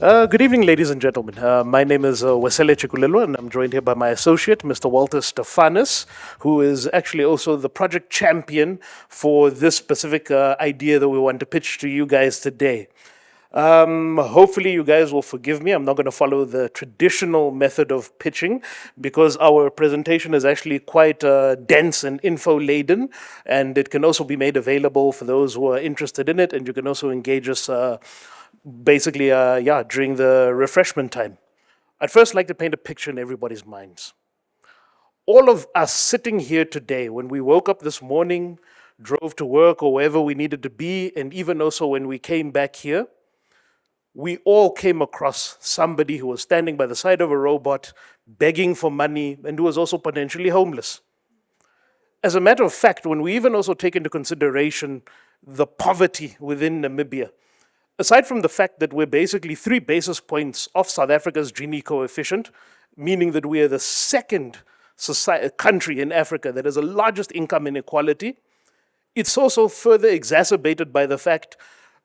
Good evening, ladies and gentlemen. My name is Wesele Chikwililwa, and I'm joined here by my associate, Mr. Walter Stephanus, who is actually also the project champion for this specific idea that we want to pitch to you guys today. Hopefully, you guys will forgive me. I'm not going to follow the traditional method of pitching because our presentation is actually quite dense and info laden, and it can also be made available for those who are interested in it. And you can also engage us during the refreshment time. I'd first like to paint a picture in everybody's minds. All of us sitting here today, when we woke up this morning, drove to work or wherever we needed to be, and even also when we came back here, we all came across somebody who was standing by the side of a robot, begging for money, and who was also potentially homeless. As a matter of fact, when we even also take into consideration the poverty within Namibia, aside from the fact that we're basically 3 basis points off South Africa's Gini coefficient, meaning that we are the second country in Africa that has the largest income inequality, it's also further exacerbated by the fact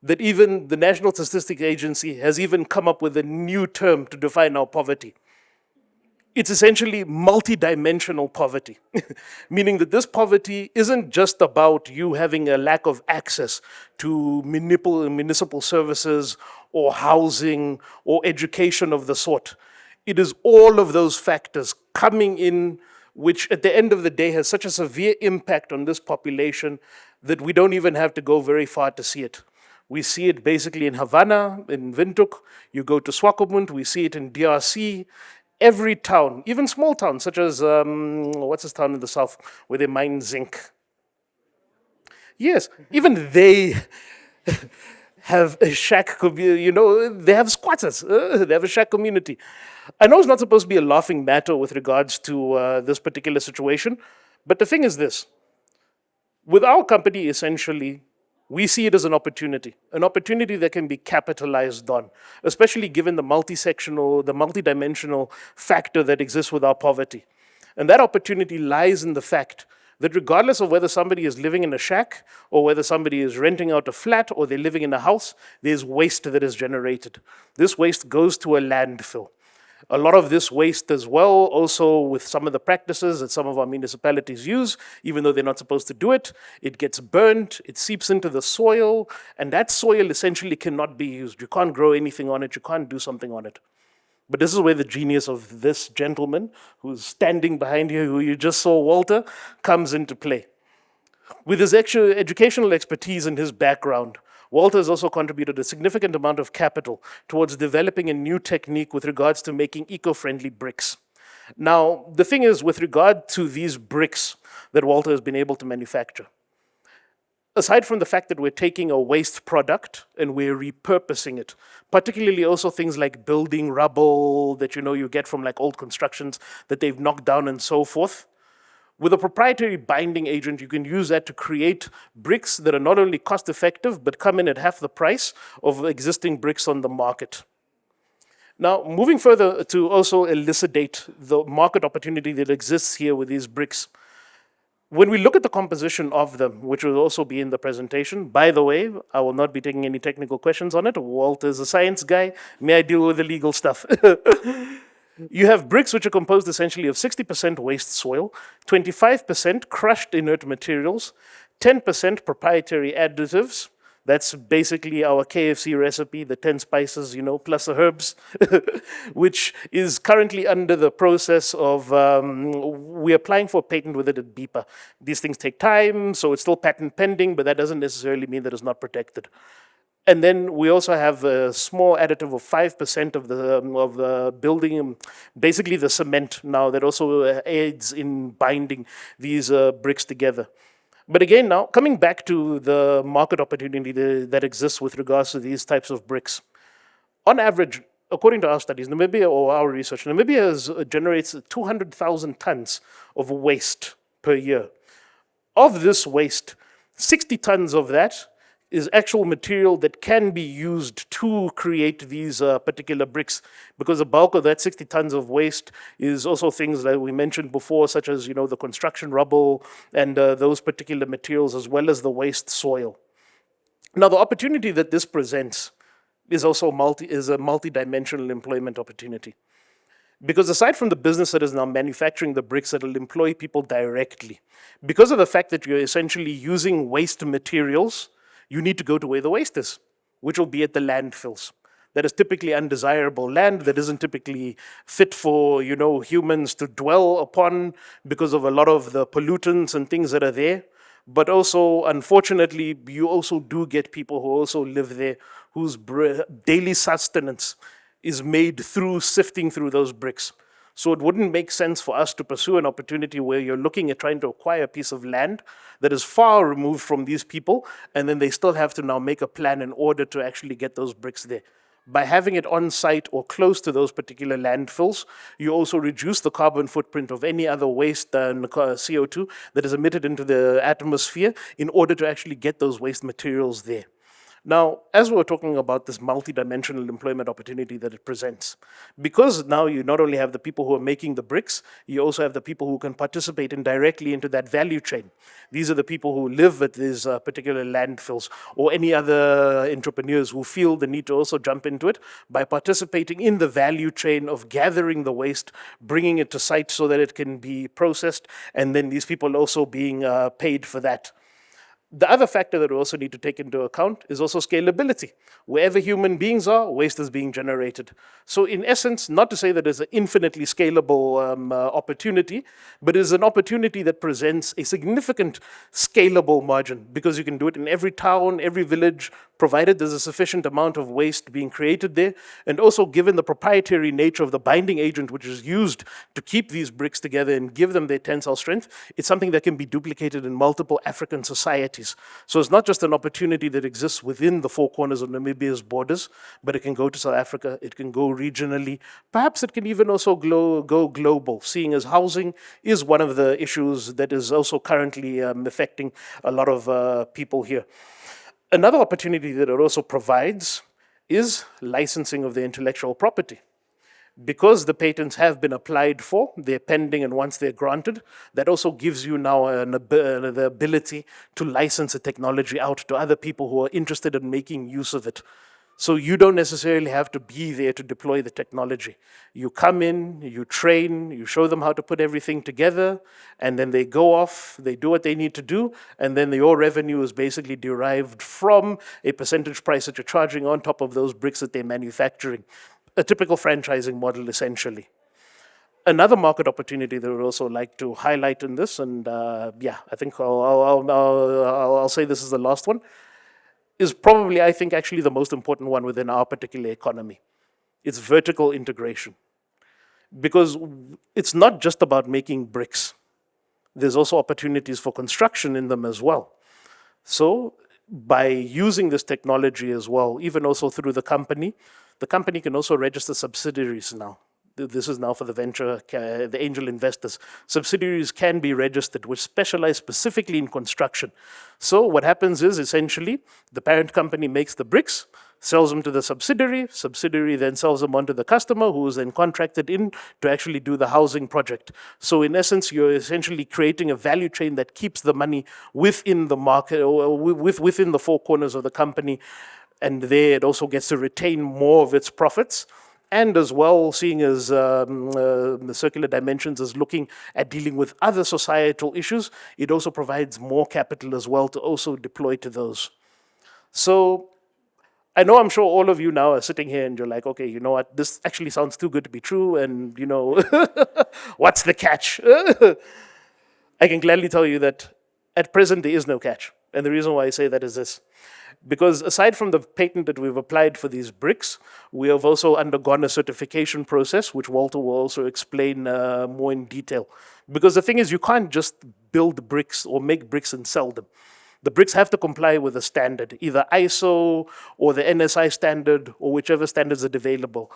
that even the National Statistics Agency has even come up with a new term to define our poverty. It's essentially multidimensional poverty, meaning that this poverty isn't just about you having a lack of access to municipal services or housing or education of the sort. It is all of those factors coming in, which at the end of the day has such a severe impact on this population that we don't even have to go very far to see it. We see it basically in Havana, in Windhoek. You go to Swakopmund, we see it in DRC. Every town, even small towns such as, what's this town in the south where they mine zinc? Yes, even they have a shack community, they have squatters, they have a shack community. I know it's not supposed to be a laughing matter with regards to this particular situation, but the thing is this. With our company, essentially, we see it as an opportunity that can be capitalized on, especially given the multidimensional factor that exists with our poverty. And that opportunity lies in the fact that regardless of whether somebody is living in a shack or whether somebody is renting out a flat or they're living in a house, there's waste that is generated. This waste goes to a landfill. A lot of this waste as well, also with some of the practices that some of our municipalities use, even though they're not supposed to do it, it gets burnt, it seeps into the soil, and that soil essentially cannot be used. You can't grow anything on it, you can't do something on it. But this is where the genius of this gentleman who's standing behind you, who you just saw, Walter, comes into play. With his actual educational expertise and his background, Walter has also contributed a significant amount of capital towards developing a new technique with regards to making eco-friendly bricks. Now, the thing is, with regard to these bricks that Walter has been able to manufacture, aside from the fact that we're taking a waste product and we're repurposing it, particularly also things like building rubble that you get from like old constructions that they've knocked down and so forth, with a proprietary binding agent, you can use that to create bricks that are not only cost effective, but come in at half the price of existing bricks on the market. Now, moving further to also elucidate the market opportunity that exists here with these bricks, when we look at the composition of them, which will also be in the presentation, by the way, I will not be taking any technical questions on it. Walter's a science guy. May I deal with the legal stuff? You have bricks which are composed essentially of 60% waste soil, 25% crushed inert materials, 10% proprietary additives. That's basically our KFC recipe, the 10 spices, plus the herbs, which is currently under the process of, we're applying for a patent with it at BIPA. These things take time, so it's still patent pending, but that doesn't necessarily mean that it's not protected. And then we also have a small additive of 5% of the building, basically the cement now that also aids in binding these bricks together. But again, now coming back to the market opportunity that exists with regards to these types of bricks. On average, according to our studies, Namibia or our research, Namibia generates 200,000 tons of waste per year. Of this waste, 60 tons of that is actual material that can be used to create these particular bricks, because the bulk of that 60 tons of waste is also things that we mentioned before, such as the construction rubble and those particular materials, as well as the waste soil. Now, the opportunity that this presents is also a multi-dimensional employment opportunity. Because aside from the business that is now manufacturing the bricks that will employ people directly, because of the fact that you're essentially using waste materials, you need to go to where the waste is, which will be at the landfills. That is typically undesirable land that isn't typically fit for, humans to dwell upon because of a lot of the pollutants and things that are there. But also, unfortunately, you also do get people who also live there whose daily sustenance is made through sifting through those bricks. So it wouldn't make sense for us to pursue an opportunity where you're looking at trying to acquire a piece of land that is far removed from these people, and then they still have to now make a plan in order to actually get those bricks there. By having it on site or close to those particular landfills, you also reduce the carbon footprint of any other waste and CO2 that is emitted into the atmosphere in order to actually get those waste materials there. Now, as we're talking about this multidimensional employment opportunity that it presents, because now you not only have the people who are making the bricks, you also have the people who can participate indirectly into that value chain. These are the people who live at these particular landfills, or any other entrepreneurs who feel the need to also jump into it by participating in the value chain of gathering the waste, bringing it to site so that it can be processed, and then these people also being paid for that. The other factor that we also need to take into account is also scalability. Wherever human beings are, waste is being generated. So in essence, not to say that it's an infinitely scalable opportunity, but it is an opportunity that presents a significant scalable margin, because you can do it in every town, every village, provided there's a sufficient amount of waste being created there. And also, given the proprietary nature of the binding agent which is used to keep these bricks together and give them their tensile strength, it's something that can be duplicated in multiple African societies. So it's not just an opportunity that exists within the four corners of Namibia's borders, but it can go to South Africa, it can go regionally, perhaps it can even also go global, seeing as housing is one of the issues that is also currently affecting a lot of people here. Another opportunity that it also provides is licensing of the intellectual property. Because the patents have been applied for, they're pending, and once they're granted, that also gives you now the ability to license the technology out to other people who are interested in making use of it. So you don't necessarily have to be there to deploy the technology. You come in, you train, you show them how to put everything together, and then they go off, they do what they need to do, and then your revenue is basically derived from a percentage price that you're charging on top of those bricks that they're manufacturing. A typical franchising model, essentially. Another market opportunity that I would also like to highlight in this, and I think I'll say this is the last one, is probably, I think, actually the most important one within our particular economy. It's vertical integration. Because it's not just about making bricks. There's also opportunities for construction in them as well. So by using this technology as well, even also through the company can also register subsidiaries now. This is now for the angel investors. Subsidiaries can be registered, which specialize specifically in construction. So what happens is, essentially, the parent company makes the bricks, sells them to the subsidiary then sells them on to the customer, who is then contracted in to actually do the housing project. So in essence, you're essentially creating a value chain that keeps the money within the market, or within the four corners of the company, and there it also gets to retain more of its profits. And as well, seeing as the circular dimensions is looking at dealing with other societal issues, it also provides more capital as well to also deploy to those. So I know, I'm sure all of you now are sitting here and you're like, okay, you know what, this actually sounds too good to be true, and what's the catch? I can gladly tell you that at present there is no catch. And the reason why I say that is this. Because aside from the patent that we've applied for these bricks, we have also undergone a certification process, which Walter will also explain more in detail. Because the thing is, you can't just build bricks or make bricks and sell them. The bricks have to comply with a standard, either ISO or the NSI standard, or whichever standards are available.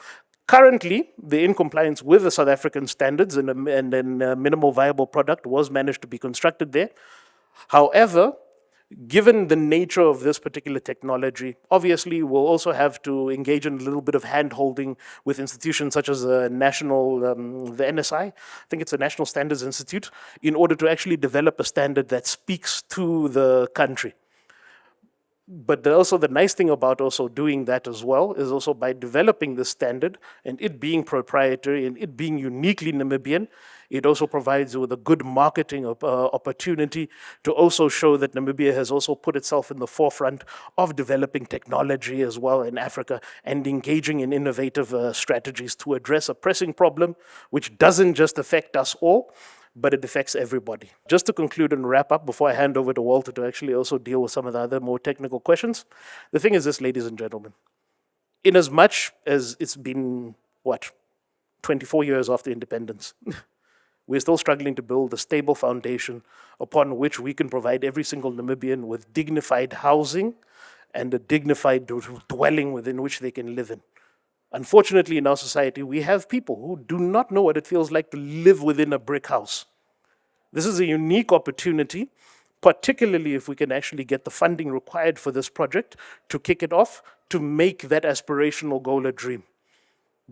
Currently, they're in compliance with the South African standards, and then a minimal viable product was managed to be constructed there. However, given the nature of this particular technology, obviously we'll also have to engage in a little bit of hand-holding with institutions such as the NSI, I think it's the National Standards Institute, in order to actually develop a standard that speaks to the country. But also the nice thing about also doing that as well is also by developing this standard and it being proprietary and it being uniquely Namibian, it also provides you with a good marketing opportunity to also show that Namibia has also put itself in the forefront of developing technology as well in Africa and engaging in innovative strategies to address a pressing problem which doesn't just affect us all, but it affects everybody. Just to conclude and wrap up before I hand over to Walter to actually also deal with some of the other more technical questions, the thing is this, ladies and gentlemen, in as much as it's been, 24 years after independence, we're still struggling to build a stable foundation upon which we can provide every single Namibian with dignified housing and a dignified dwelling within which they can live in. Unfortunately, in our society, we have people who do not know what it feels like to live within a brick house. This is a unique opportunity, particularly if we can actually get the funding required for this project to kick it off, to make that aspirational goal a dream.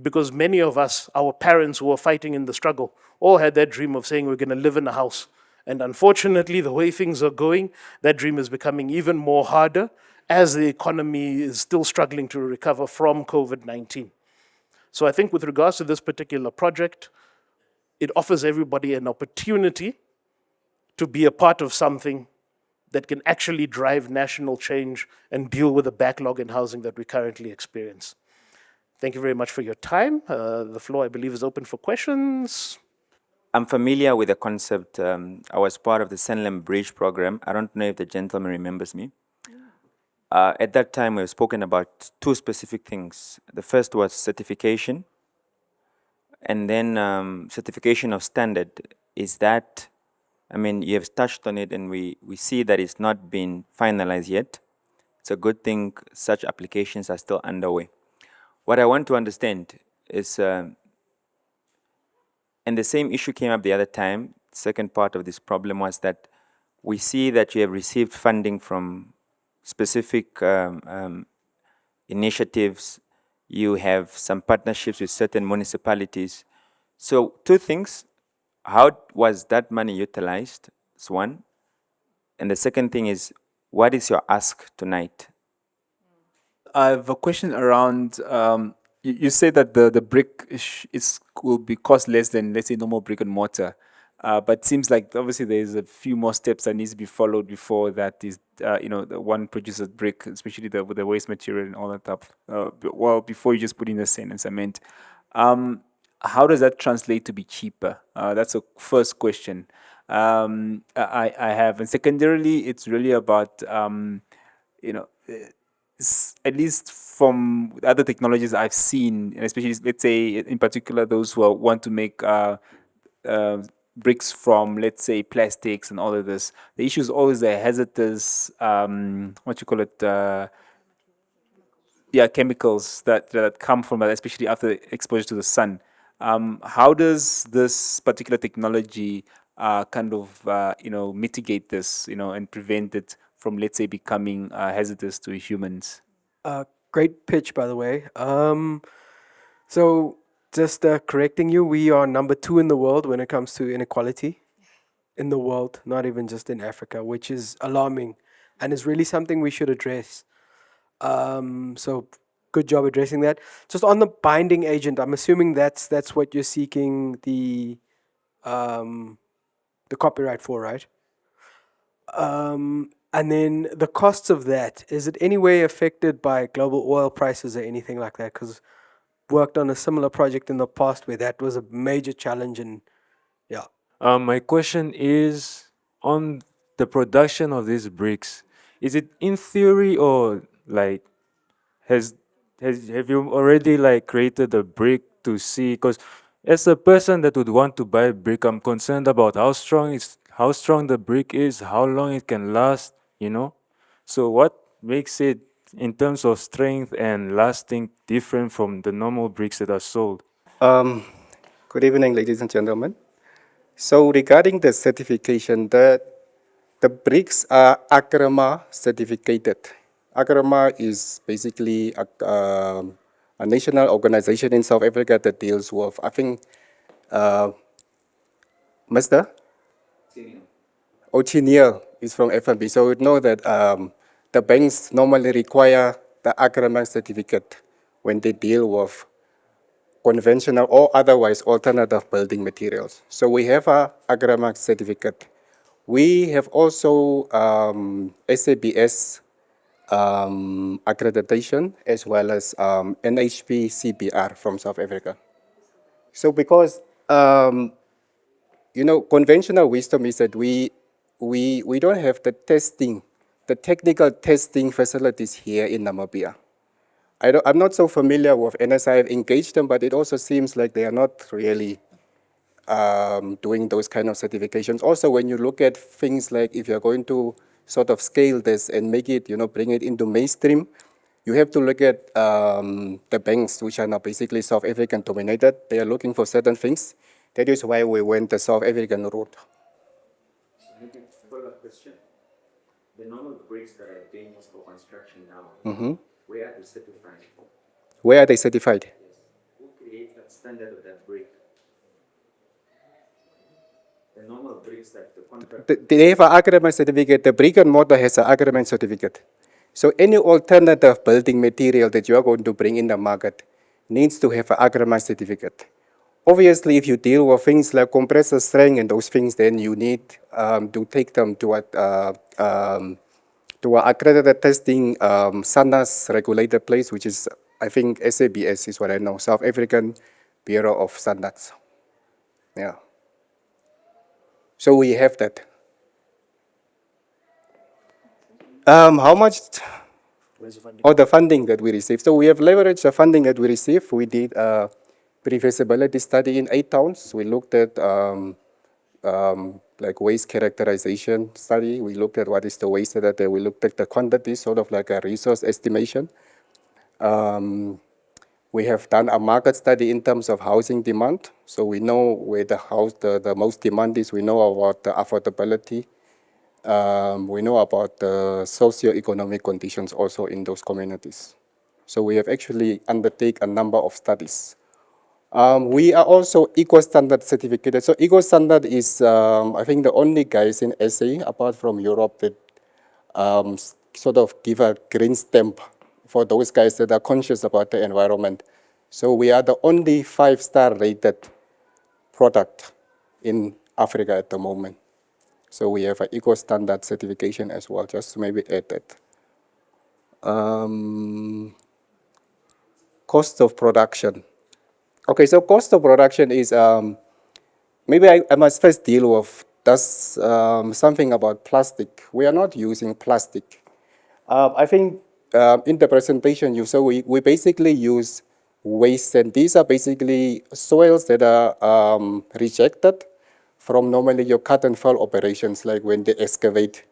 Because many of us, our parents who were fighting in the struggle, all had that dream of saying we're going to live in a house. And unfortunately, the way things are going, that dream is becoming even more harder as the economy is still struggling to recover from COVID-19. So I think with regards to this particular project, it offers everybody an opportunity to be a part of something that can actually drive national change and deal with the backlog in housing that we currently experience. Thank you very much for your time. The floor, I believe, is open for questions. I'm familiar with the concept. I was part of the Sanlam Bridge program. I don't know if the gentleman remembers me. At that time, we were spoken about two specific things. The first was certification, and then certification of standard. Is that, I mean, you have touched on it, and we see that it's not been finalized yet. It's a good thing such applications are still underway. What I want to understand is, and the same issue came up the other time, second part of this problem was that we see that you have received funding from specific initiatives, you have some partnerships with certain municipalities. So two things, how was that money utilized? That's one. And the second thing is, what is your ask tonight? I have a question around. You say that the brick will be cost less than, let's say, normal brick and mortar, but it seems like obviously there's a few more steps that needs to be followed before that is, the one produces brick, especially with the waste material and all that stuff. Before you just put in the sand and cement, how does that translate to be cheaper? That's a first question. I have, and secondarily, it's really about at least from other technologies I've seen, and especially, let's say, in particular, those who want to make bricks from, let's say, plastics and all of this, the issue is always the hazardous, chemicals that come from that, especially after exposure to the sun. How does this particular technology mitigate this, and prevent it from, let's say, becoming hazardous to humans? Great pitch, by the way. So just correcting you, we are number 2 in the world when it comes to inequality in the world, not even just in Africa, which is alarming and is really something we should address. So good job addressing that. Just on the binding agent, I'm assuming that's what you're seeking the copyright for, right? And then the costs of that, is it any way affected by global oil prices or anything like that? Because worked on a similar project in the past where that was a major challenge, and yeah. My question is on the production of these bricks. Is it in theory, or like have you already like created a brick to see? Because as a person that would want to buy a brick, I'm concerned about how strong the brick is, how long it can last. So what makes it in terms of strength and lasting different from the normal bricks that are sold? Good evening, ladies and gentlemen. So regarding the certification, the bricks are ACRAMA certificated. ACRAMA is basically a national organization in South Africa that deals with, I think, Mr. O'Chiniel is from FNB. So we know that the banks normally require the agreement certificate when they deal with conventional or otherwise alternative building materials. So we have a agreement certificate. We have also SABS accreditation as well as NHP CBR from South Africa. So because conventional wisdom is that we don't have the technical testing facilities here in Namibia. I'm not so familiar with NSI. I've engaged them, but it also seems like they are not really doing those kind of certifications. Also, when you look at things like if you're going to sort of scale this and make it, bring it into mainstream, you have to look at the banks, which are now basically South African dominated. They are looking for certain things. That is why we went the South African route. Maybe follow-up question. The normal bricks that are being used for construction now, where are they certified? Where are they certified? Yes. Who creates that standard of that brick? The normal bricks that the contract... They have an agreement certificate. The brick and mortar has an agreement certificate. So any alternative building material that you are going to bring in the market needs to have an agreement certificate. Obviously, if you deal with things like compressor strength and those things, then you need to take them to an accredited testing SANAS regulated place, which is, I think, SABS is what I know, South African Bureau of Standards. Yeah. So we have that. How much? Where's the funding? Oh, the funding that we received. So we have leveraged the funding that we received. We did a pre-feasibility study in 8 towns. We looked at like waste characterization study. We looked at what is the waste that there. We looked at the quantity, sort of like a resource estimation. We have done a market study in terms of housing demand. So we know where the most demand is. We know about the affordability. We know about the socio-economic conditions also in those communities. So we have actually undertaken a number of studies. We are also eco-standard certificated. So eco-standard is, I think, the only guys in SA, apart from Europe, that sort of give a green stamp for those guys that are conscious about the environment. So we are the only 5-star rated product in Africa at the moment. So we have an eco-standard certification as well, just to maybe add that. Cost of production. Okay, so cost of production is, maybe I must first deal with something about plastic. We are not using plastic. I think in the presentation you saw we basically use waste, and these are basically soils that are rejected from normally your cut and fill operations, like when they excavate.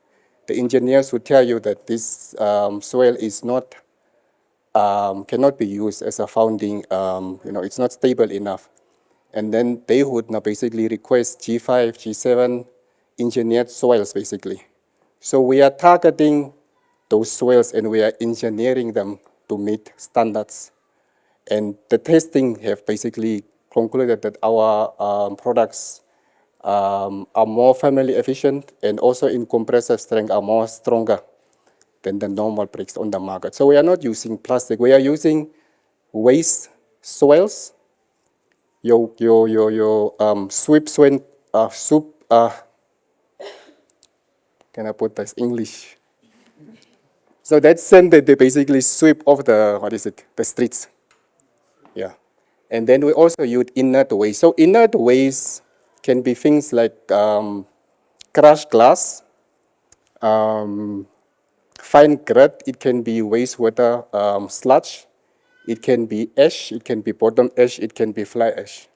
The engineers would tell you that this soil is not, cannot be used as a founding, it's not stable enough. And then they would now basically request G5, G7 engineered soils basically. So we are targeting those soils and we are engineering them to meet standards. And the testing have basically concluded that our products are more family efficient and also in compressive strength are more stronger than the normal bricks on the market. So we are not using plastic. We are using waste soils. Your can I put this English? So that's sand that they basically sweep off the streets. Yeah. And then we also use inert waste. So inert waste can be things like crushed glass, fine grit, it can be wastewater sludge, it can be ash, it can be bottom ash, it can be fly ash.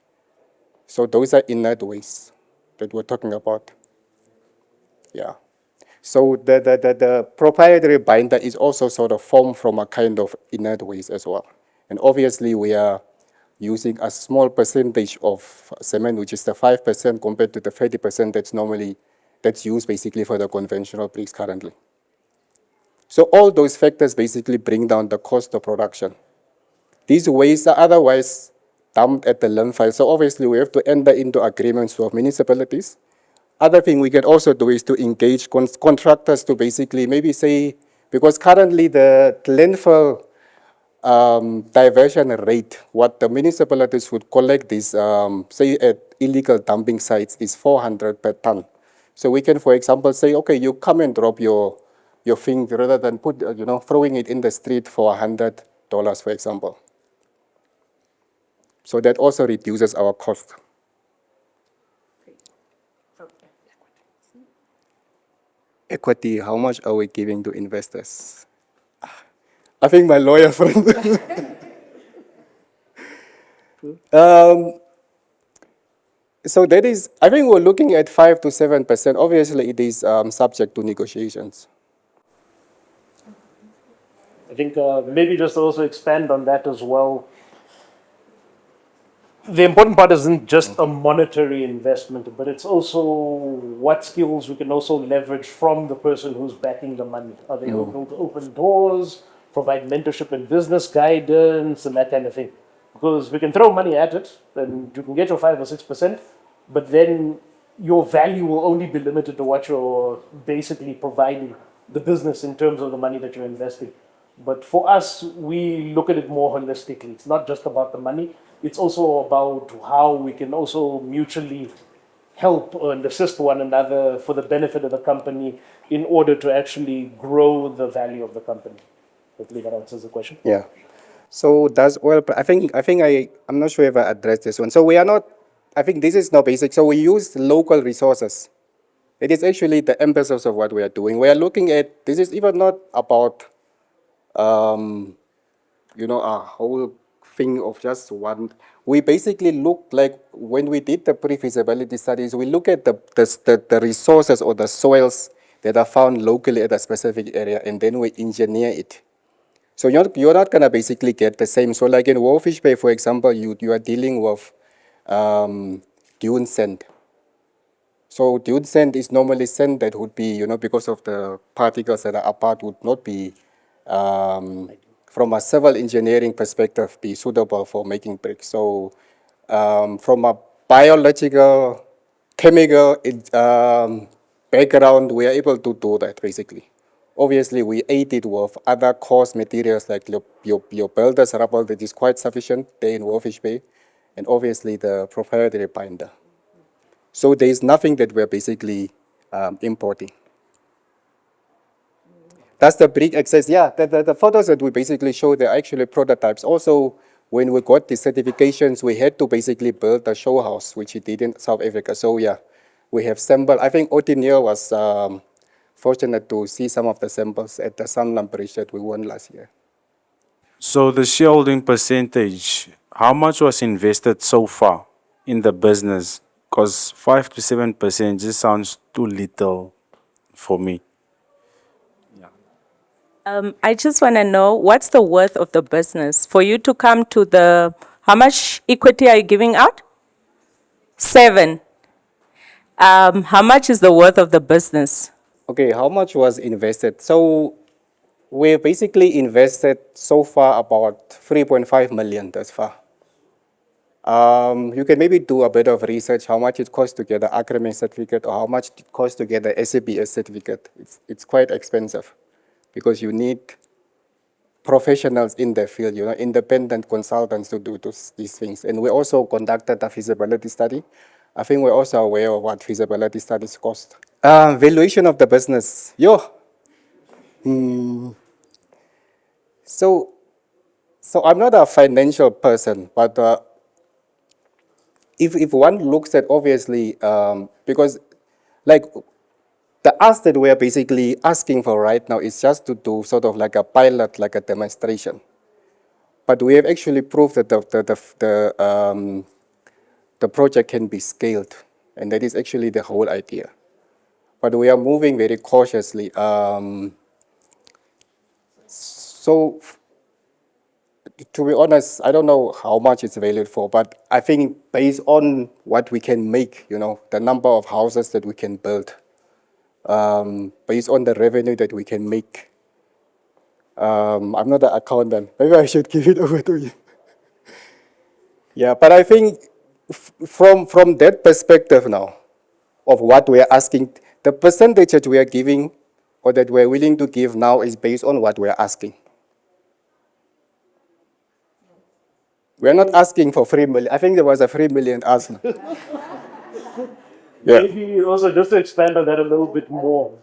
So those are inert waste that we're talking about. Yeah. So the proprietary binder is also sort of formed from a kind of inert waste as well. And obviously we are using a small percentage of cement, which is the 5% compared to the 30% that's used basically for the conventional bricks currently. So all those factors basically bring down the cost of production. These wastes are otherwise dumped at the landfill. So obviously we have to enter into agreements with municipalities. Other thing we can also do is to engage contractors to basically maybe say Because currently the landfill diversion rate, what the municipalities would collect this, say at illegal dumping sites is 400 per ton. So we can, for example, say, okay, you come and drop your thing rather than put, throwing it in the street for $100, for example. So that also reduces our cost. Equity, how much are we giving to investors? I think my lawyer friend. So that is, I think we're looking at 5 to 7%. Obviously, it is subject to negotiations. I think maybe just also expand on that as well. The important part isn't just a monetary investment, but it's also what skills we can also leverage from the person who's backing the money. Are they able to open doors, provide mentorship and business guidance, and that kind of thing? Because we can throw money at it, and you can get your 5 or 6%, but then your value will only be limited to what you're basically providing the business in terms of the money that you're investing. But for us, we look at it more holistically. It's not just about the money. It's also about how we can also mutually help and assist one another for the benefit of the company in order to actually grow the value of the company. Hopefully that answers the question. Yeah. So does oil, I'm not sure if I addressed this one. So we are not, I think this is not basic. So we use local resources. It is actually the emphasis of what we are doing. We are looking at, this is even not about, a whole thing of just one. We basically look like, when we did the pre-feasibility studies, we look at the resources or the soils that are found locally at a specific area, and then we engineer it. So you're not going to basically get the same. So like in Warfish Bay, for example, you are dealing with dune sand. So dune sand is normally sand that would be, because of the particles that are apart, would not be, from a civil engineering perspective, be suitable for making bricks. So from a biological, chemical background, we are able to do that basically. Obviously, we aid it with other coarse materials like your builder's rubble that is quite sufficient there in Warfish Bay, and obviously the proprietary binder. So there is nothing that we're basically importing. That's the brick access. Yeah, the photos that we basically show, they're actually prototypes. Also, when we got the certifications, we had to basically build a show house, which we did in South Africa. So yeah, we have sampled. I think Otineo was fortunate to see some of the samples at the Sanlam Bridge that we won last year. So the shareholding percentage, how much was invested so far in the business? Because 5 to 7% just sounds too little for me. I just want to know, what's the worth of the business? For you to come to the, how much equity are you giving out? 7. How much is the worth of the business? Okay, how much was invested? So we basically invested so far about 3.5 million thus far. You can maybe do a bit of research how much it costs to get the agreement certificate or how much it costs to get the SABS certificate. It's quite expensive because you need professionals in the field, independent consultants to do these things. And we also conducted a feasibility study. I think we're also aware of what feasibility studies cost. Valuation of the business. So I'm not a financial person, but if one looks at, obviously, because like the ask that we are basically asking for right now is just to do sort of like a pilot, like a demonstration. But we have actually proved that the project can be scaled, and that is actually the whole idea. But we are moving very cautiously. So to be honest, I don't know how much it's valued for, but I think based on what we can make, the number of houses that we can build, based on the revenue that we can make. I'm not an accountant. Maybe I should give it over to you. Yeah, but I think from that perspective now, of what we are asking, the percentage that we are giving or that we're willing to give now is based on what we're asking. We're not asking for 3 million. I think there was a 3 million ask. Yeah. Maybe also just to expand on that a little bit more.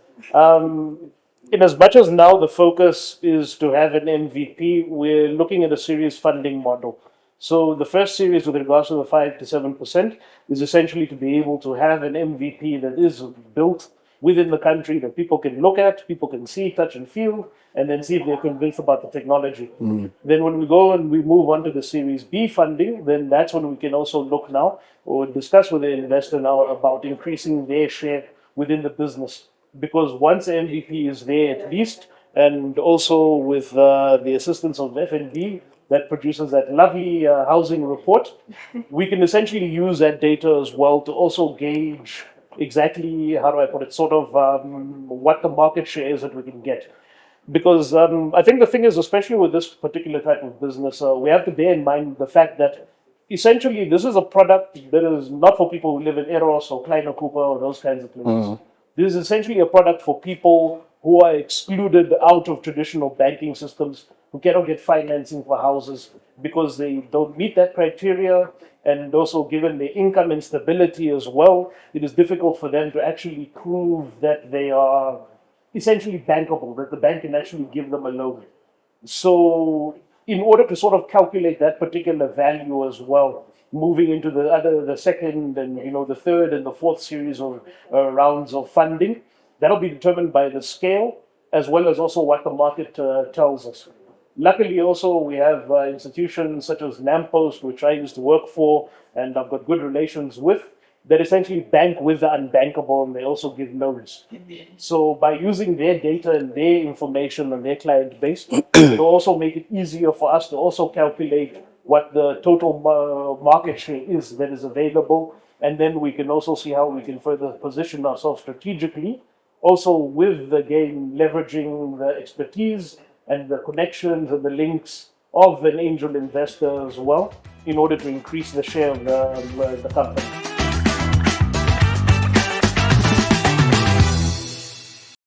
In as much as now the focus is to have an MVP, we're looking at a series funding model. So the first series with regards to the 5 to 7% is essentially to be able to have an MVP that is built within the country that people can look at, people can see, touch and feel, and then see if they're convinced about the technology. Then when we go and we move on to the Series B funding, then that's when we can also look now or discuss with the investor now about increasing their share within the business. Because once MVP is there at least, and also with the assistance of FNB that produces that lovely housing report, we can essentially use that data as well to also gauge exactly, how do I put it, sort of what the market share is that we can get. Because I think the thing is, especially with this particular type of business, we have to bear in mind the fact that essentially this is a product that is not for people who live in Eros or Kleiner Cooper or those kinds of places. This is essentially a product for people who are excluded out of traditional banking systems, who cannot get financing for houses because they don't meet that criteria, and also given their income instability as well, it is difficult for them to actually prove that they are essentially bankable, that the bank can actually give them a loan. So in order to sort of calculate that particular value as well, moving into the second and the third and the fourth series of rounds of funding, that'll be determined by the scale as well as also what the market tells us. Luckily, also, we have institutions such as NAMPOST, which I used to work for and I've got good relations with, that essentially bank with the unbankable, and they also give loans. So by using their data and their information and their client base, it'll also make it easier for us to also calculate what the total market share is that is available. And then we can also see how we can further position ourselves strategically, also with, again, leveraging the expertise and the connections and the links of an angel investor as well, in order to increase the share of the company.